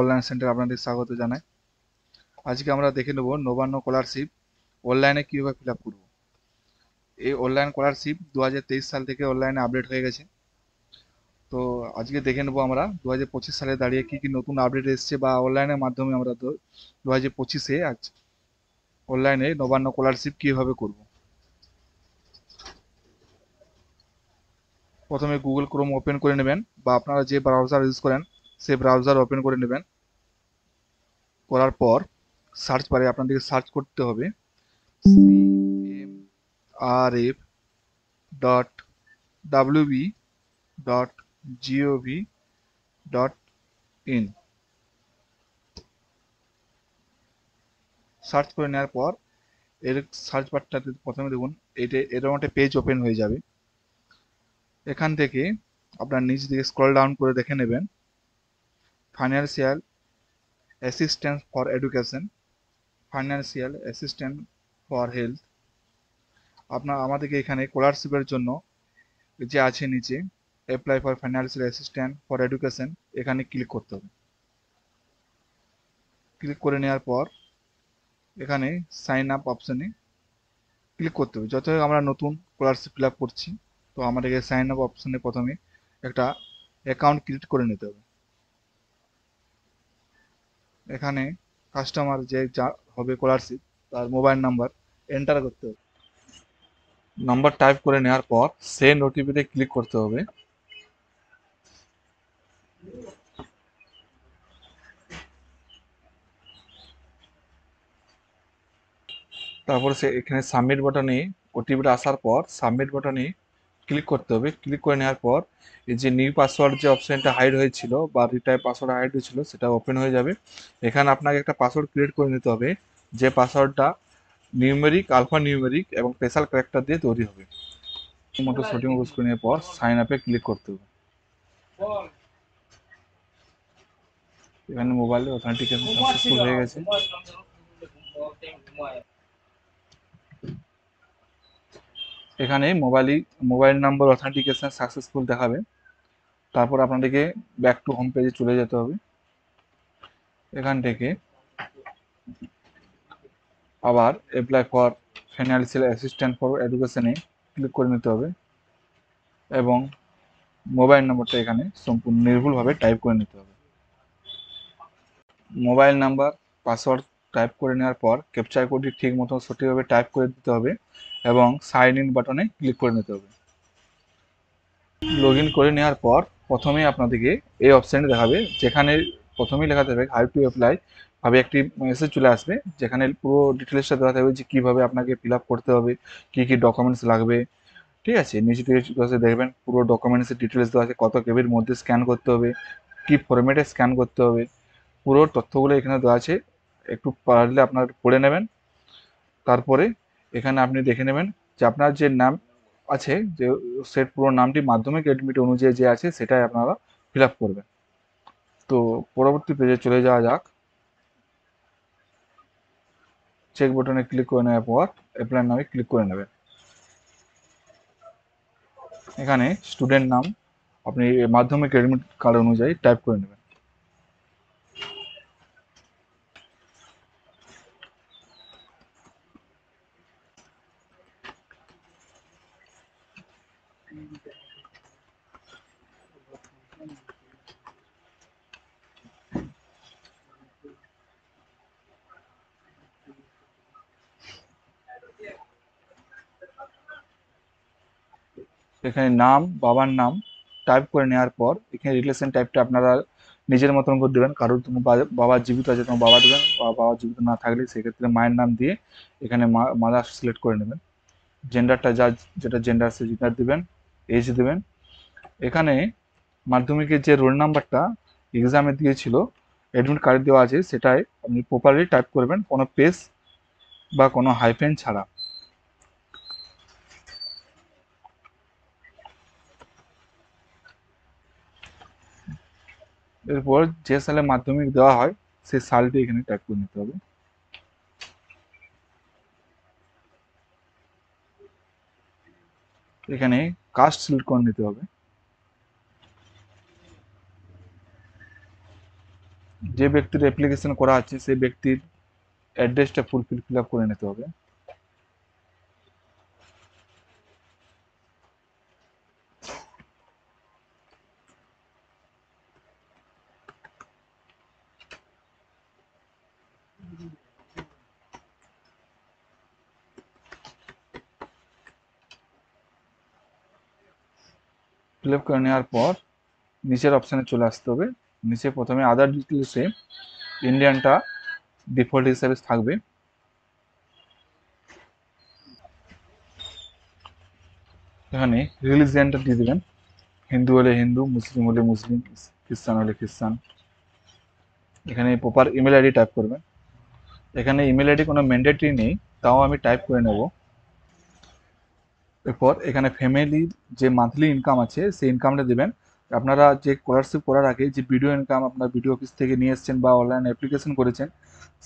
Online centre আপনাদের স্বাগত জানাই। আজকে আমরা দেখে নেব নবান্ন স্কলারশিপ অনলাইনে কীভাবে ফিল আপ করবো। এই অনলাইন স্কলারশিপ 2023 সাল থেকে অনলাইনে আপডেট হয়ে গেছে। তো আজকে দেখে নেব আমরা 2025 সালে দাঁড়িয়ে কী কী নতুন আপডেট এসছে বা অনলাইনের মাধ্যমে আমরা 2025-এ আজ অনলাইনে নবান্ন স্কলারশিপ কীভাবে করব। প্রথমে গুগল ক্রোম ওপেন করে নেবেন বা আপনারা যে ব্রাউজার ইউজ করেন সেই ব্রাউজার ওপেন করে নেবেন। করার পর সার্চ বারে আপনাদেরকে সার্চ করতে হবে CMRF dot wb dot gov.in। Search করে নেওয়ার পর এর সার্চ বারটাতে প্রথমে দেখুন এরকম একটা পেজ ওপেন হয়ে যাবে। এখান থেকে আপনার নিচ দিকে স্ক্রল ডাউন করে দেখে নেবেন financial assistance for education, financial assistance for health. আমাদেরকে এখানে স্কলারশিপের জন্য যে আছে নিচে apply for financial assistance for education, এখানে ক্লিক করতে হবে। ক্লিক করে নেওয়ার পর এখানে সাইন আপ অপশানে ক্লিক করতে হবে। যত আমরা নতুন স্কলারশিপ ফিল আপ করছি, তো আমাদেরকে সাইন আপ অপশানে প্রথমে একটা অ্যাকাউন্ট ক্রিয়েট করে নিতে হবে। এখানে কাস্টমার যা হবে স্কলারশিপ তার মোবাইল নাম্বার এন্টার করতে হবে। নাম্বার টাইপ করে নেওয়ার পর সেন্ড ওটিপিতে ক্লিক করতে হবে। তারপর এখানে সাবমিট বাটনে ওটিপিটা আসার পর সাবমিট বাটনে ক্লিক করতে হবে। ক্লিক করে নেওয়ার পর এই যে নিউ পাসওয়ার্ড যে অপশানটা হাইড হয়েছিল বা রিটাইপ পাসওয়ার্ড হাইড হয়েছিল সেটা ওপেন হয়ে যাবে। এখানে আপনাকে একটা পাসওয়ার্ড ক্রিয়েট করে নিতে হবে, যে পাসওয়ার্ডটা নিউমেরিক, আলফা নিউমেরিক এবং স্পেশাল ক্যারেক্টার দিয়ে তৈরি হবে। মতো সেটিং ইউজ করে নেওয়ার পর সাইন আপে ক্লিক করতে হবে। এখানে মোবাইলে অথেন্টিকেশন সাকসেসফুল হয়ে গেছে। এখানে মোবাইল নাম্বার অথেন্টিকেশন সাকসেসফুল দেখাবে। তারপর আপনাদেরকে ব্যাক টু হোম পেজে চলে যেতে হবে। এখান থেকে আবার apply for financial assistant for এডুকেশনে ক্লিক করে নিতে হবে এবং মোবাইল নম্বরটা এখানে সম্পূর্ণ নির্ভুলভাবে টাইপ করে নিতে হবে। মোবাইল নাম্বার, পাসওয়ার্ড টাইপ করে নেওয়ার পর ক্যাপচার কোডটি ঠিক মতো সঠিকভাবে টাইপ করে দিতে হবে এবং সাইন ইন বাটনে ক্লিক করে নিতে হবে। লগ ইন করে নেওয়ার পর প্রথমেই আপনাদেরকে এই অপশানটি দেখাবে, যেখানে প্রথমেই লেখা থাকবে হাউ টু অ্যাপ্লাই ভাবে একটি মেসেজ চলে আসবে, যেখানে পুরো ডিটেলসটা দেওয়া থাকবে যে কীভাবে আপনাকে ফিল আপ করতে হবে, কী কী ডকুমেন্টস লাগবে। ঠিক আছে, নিচে থেকে দেখবেন পুরো ডকুমেন্টসের ডিটেলস দেওয়া আছে, কত কেবির মধ্যে স্ক্যান করতে হবে, কী ফরম্যাটে স্ক্যান করতে হবে, পুরো তথ্যগুলো এখানে দেওয়া আছে। একটু পারলে আপনার পড়ে নেবেন। তারপরে এখানে আপনি দেখে নেবেন যে আপনার যে নাম আছে, যে সেট পুরো নামটি মাধ্যমিক অ্যাডমিট অনুযায়ী যে আছে সেটাই আপনারা ফিল আপ করবেন। তো পরবর্তী পেজে চলে যাওয়া যাক। চেক বাটনে ক্লিক করে নেওয়ার পর অ্যাপ্লাই নামে ক্লিক করে নেবেন। এখানে স্টুডেন্ট নাম আপনি মাধ্যমিক অ্যাডমিট কার্ড অনুযায়ী টাইপ করে নেবেন। এখানে নাম, বাবার নাম টাইপ করে নেওয়ার পর এখানে রিলেশন টাইপটা আপনারা নিজের মতন করে দেবেন। কারোর তোমার বাবা জীবিত আছে তোমার বাবা দেবেন, বা বাবা জীবিত না থাকলে সেক্ষেত্রে মায়ের নাম দিয়ে এখানে মাদার সিলেক্ট করে নেবেন। জেন্ডারটা যেটা জেন্ডার সে জেন্ডার দেবেন, এজ দেবেন। এখানে মাধ্যমিকের যে রোল নাম্বারটা এক্সামে দিয়েছিল অ্যাডমিট কার্ডে দেওয়া আছে সেটাই আপনি প্রপারলি টাইপ করবেন, কোনো পেজ বা কোনো হাইফেন ছাড়া। এরপর যে সালে মাধ্যমিক দেওয়া হয় সেই সালটি এখানে টাইপ করে নিতে হবে। এখানে কাস্ট সিলেক্ট করে নিতে হবে। যে ব্যক্তির অ্যাপ্লিকেশন করা আছে সেই ব্যক্তির অ্যাড্রেসটা ফিল আপ করে নিতে হবে। ফিল আপ করে নেওয়ার পর নিচের অপশানে চলে আসতে হবে। নিচে প্রথমে আদার ডিটেলসে ইন্ডিয়ানটা ডিফল্ট হিসাবে থাকবে। এখানে রিলিজিয়ানটা দিয়ে দেবেন, হিন্দু হলে হিন্দু, মুসলিম হলে মুসলিম, খ্রিস্টান হলে খ্রিস্টান। এখানে প্রপার ইমেল আইডি টাইপ করবেন। এখানে ইমেল আইডি কোনো ম্যান্ডেটরি নেই, তাও আমি টাইপ করে নেব। এরপর এখানে ফ্যামিলির যে মান্থলি ইনকাম আছে সেই ইনকামটা দেবেন। আপনারা যে স্কলারশিপ করার আগে যে ভিডিও ইনকাম আপনার ভিডিও অফিস থেকে নিয়ে এসেছেন বা অনলাইন অ্যাপ্লিকেশন করেছেন,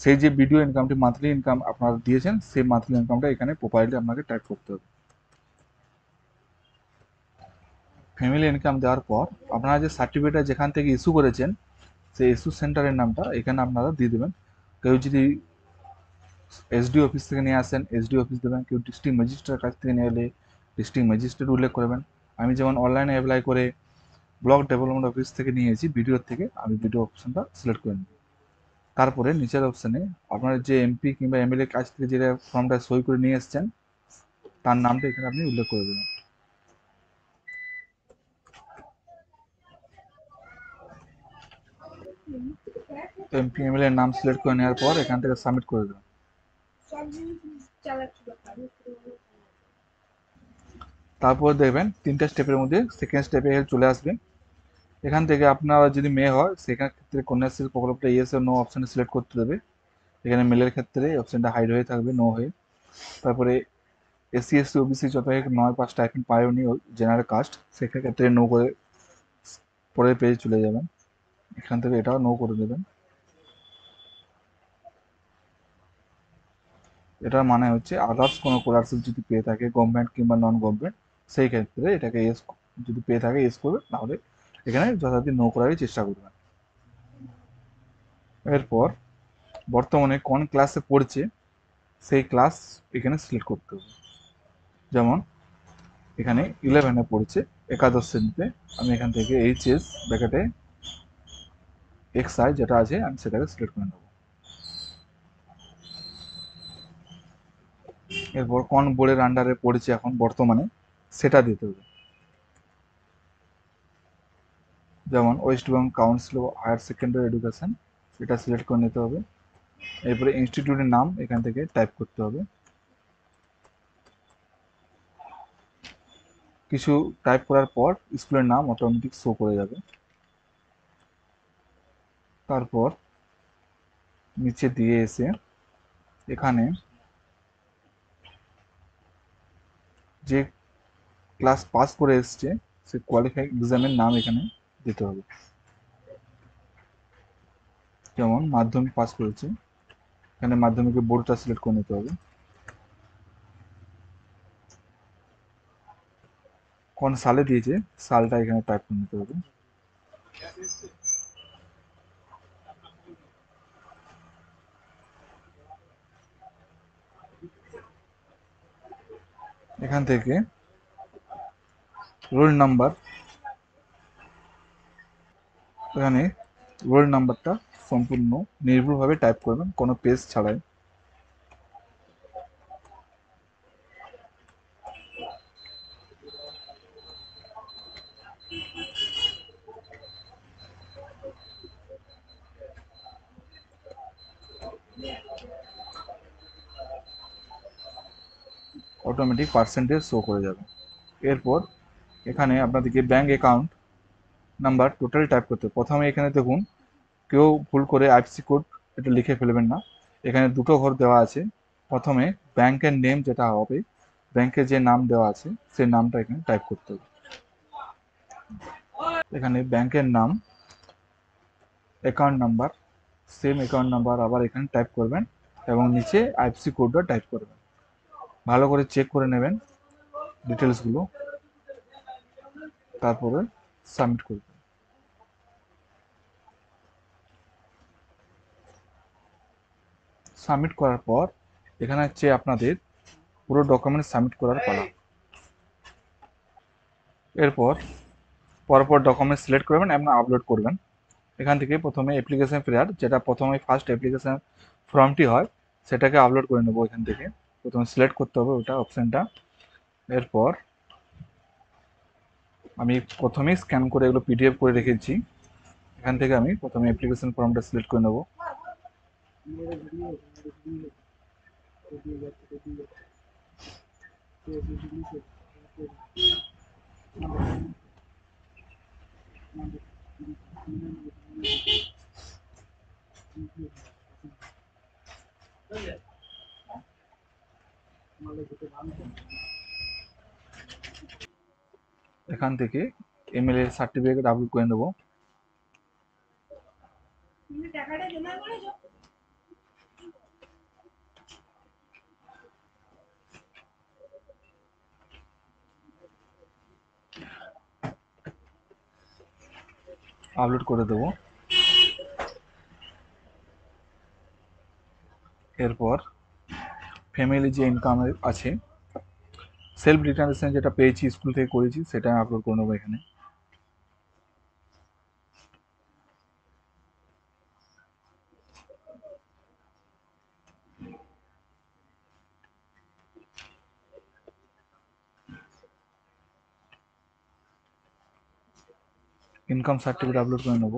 সেই যে ভিডিও ইনকামটি মান্থলি ইনকাম আপনারা দিয়েছেন সেই মান্থলি ইনকামটা এখানে প্রপারলি আপনাকে টাইপ করতে হবে। ফ্যামিলি ইনকাম দেওয়ার পর আপনারা যে সার্টিফিকেটটা যেখান থেকে ইস্যু করেছেন সেই ইস্যু সেন্টারের নামটা এখানে আপনারা দিয়ে দেবেন। কেউ যদি এসডি অফিস থেকে নিয়ে আসেন এসডি অফিস দেবেন, কেউ ডিস্ট্রিক্ট ম্যাজিস্ট্রেটের কাছ থেকে নিয়ে এলে ডিস্ট্রিক্ট ম্যাজিস্ট্রেট উল্লেখ করবেন। আমি যেমন অনলাইনে অ্যাপ্লাই করে ব্লক ডেভেলপমেন্ট অফিস থেকে নিয়েছি, ভিডিওর থেকে আমি ভিডিও অপশনটা সিলেক্ট করে নিই। তারপরে নিচের অপশানে আপনার যে এমপি কিংবা এমএলএ কাছ থেকে যেটা ফর্মটা সই করে নিয়ে এসছেন তার নামটা এখানে আপনি উল্লেখ করে দেবেন। এমপি এমএলএ এর নাম সিলেক্ট করে নেওয়ার পর এখান থেকে সাবমিট করে দেবেন। তারপর দেখবেন 3টা স্টেপের মধ্যে সেকেন্ড স্টেপে চলে আসবেন। এখান থেকে আপনার যদি মেয়ে হয় সেখানে ক্ষেত্রে কন্যাশ্রী প্রকল্পটা ইয়েস ও নো অপশানে সিলেক্ট করতে দেবে। এখানে মেলের ক্ষেত্রে অপশানটা হাইড হয়ে থাকবে, নো হয়ে। তারপরে এসসি এসটি ওবিসি যত 9 পাস টাইপিং পায়নি জেনারেল কাস্ট সেক্ষেত্রে নো করে পরের পেজে চলে যাবেন। এখান থেকে এটাও নো করে দেবেন। এটার মানে হচ্ছে আদার্স কোনো স্কলারশিপ যদি পেয়ে থাকে গভর্নমেন্ট কিংবা নন গভর্নমেন্ট সেই ক্ষেত্রে এটাকে এস যদি পেয়ে থাকে এস করবে, নাহলে এখানে যথারীতি নো করারই চেষ্টা করবেন। এরপর বর্তমানে কোন ক্লাসে পড়ছে সেই ক্লাস এখানে সিলেক্ট করতে হবে। যেমন এখানে 11-এ পড়ছে, একাদশ শ্রেণীতে। আমি এখান থেকে এইচএস ব্র্যাকেটে এক্সআই যেটা আছে আমি সেটাকে সিলেক্ট করে নেব। এরপর কোন বোর্ডের আন্ডারে পড়েছে এখন বর্তমানে সেটা দিতে হবে। যেমন West Bengal Council of Higher Secondary Education এটা সিলেক্ট করে নিতে হবে। এরপরে ইনস্টিটিউটের নাম এখান থেকে টাইপ করতে হবে। কিছু টাইপ করার পর স্কুলের নাম অটোমেটিক শো করে যাবে। তারপর নিচে দিয়ে এসে এখানে যে ক্লাস পাস করে এসছে সে কোয়ালিফাই এক্সামের নাম এখানে দিতে হবে। যেমন মাধ্যমিক পাস করেছে, এখানে মাধ্যমিকের বোর্ডটা সিলেক্ট করে নিতে হবে। কোন সালে দিয়েছে সালটা এখানে টাইপ করে নিতে হবে। এখান থেকে রোল নাম্বার, এখানে রোল নাম্বারটা সম্পূর্ণ নির্ভুলভাবে টাইপ করবেন কোনো পেজ ছাড়াই। অটোমেটিক পার্সেন্টেজ শো করে যাবে। এরপর এখানে আপনাদেরকে bank account number total type করতে হবে। প্রথমে এখানে দেখুন কেউ ভুল করে আইএফএসসি কোড এটা লিখে ফেলবেন না। এখানে দুটো ঘর দেওয়া আছে। প্রথমে ব্যাংকের নেম যেটা হবে, ব্যাংকের যে নাম দেওয়া আছে সেই নামটা এখানে টাইপ করতে হবে। এখানে ব্যাংকের নাম, account number, same account number আবার এখানে টাইপ করবেন এবং নিচে আইএফএসসি কোডটা টাইপ করবেন। ভালো করে চেক করে নেবেন ডিটেলসগুলো, তারপরে সাবমিট করবেন। সাবমিট করার পর এখানে হচ্ছে আপনাদের পুরো ডকুমেন্ট সাবমিট করার পালা। এরপর পরপর ডকুমেন্ট সিলেক্ট করবেন এবং আপলোড করবেন। এখান থেকে প্রথমে অ্যাপ্লিকেশন ফেয়ার, যেটা প্রথমে ফার্স্ট অ্যাপ্লিকেশন ফর্মটি হয়, সেটাকে আপলোড করে নেবো। এখান থেকে প্রথমে সিলেক্ট করতে হবে ওটা অপশানটা। এরপর আমি প্রথমেই স্ক্যান করে এগুলো পিডিএফ করে রেখেছি। এখান থেকে আমি প্রথমে অ্যাপ্লিকেশন ফর্মটা সিলেক্ট করে নেব। এখান থেকে এমএলএ সার্টিফিকেট আপলোড করে নেব। আপলোড করে দেব। এরপর ফ্যামিলি যে ইনকাম আছে, সেলফ ডিটারমিনেশন যেটা পেয়েছি স্কুল থেকে করেছি, সেটা আমি আপলোড করে নেবো এখানে। ইনকাম সার্টিফিকেট আপলোড করে নেব।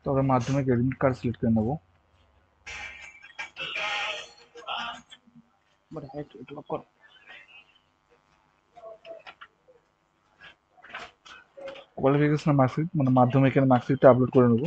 তবে মাধ্যমিক এডমিট কার্ড সিলেক্ট করে নেব। কোয়ালিফিকেশন মার্কশিট মানে মাধ্যমিকের মার্কশিটটা আপলোড করে নেব।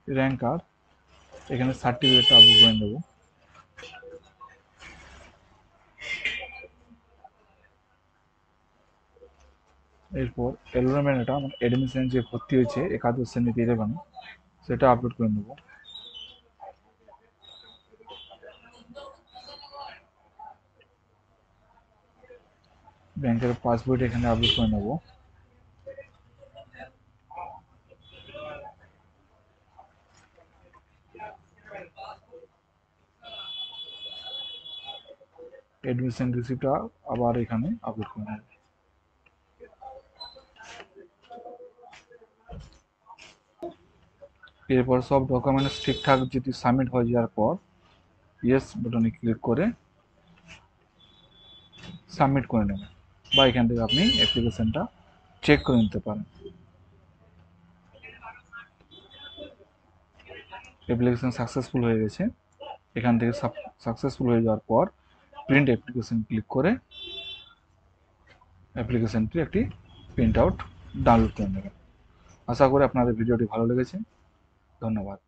র্যাঙ্ক কার্ড, এখানে সার্টিফিকেটটা আপলোড করে নেব। এরপর এনরোলমেন্ট, এটা মানে অ্যাডমিশন যে ভর্তি হয়েছে একাদশ শ্রেণীতে এখানে, সেটা আপলোড করে নেব। ব্যাংকের পাসবই এখানে আপলোড করে নেব। অ্যাডমিশন রিসিপ্টটা আবার এখানে আপলোড করে নেব। এরপর সব ডকুমেন্টস ঠিকঠাক যদি সাবমিট হয়ে যাওয়ার পর ইয়েস বাটনে ক্লিক করে সাবমিট করে নেবেন, বা এখান থেকে আপনি অ্যাপ্লিকেশনটা চেক করে নিতে পারেন। অ্যাপ্লিকেশন সাকসেসফুল হয়ে গেছে। এখান থেকে সাকসেসফুল হয়ে যাওয়ার পর প্রিন্ট অ্যাপ্লিকেশন ক্লিক করে অ্যাপ্লিকেশনটি একটি প্রিন্ট আউট ডাউনলোড করে নেবেন। আশা করি আপনাদের ভিডিওটি ভালো লেগেছে। ধন্যবাদ।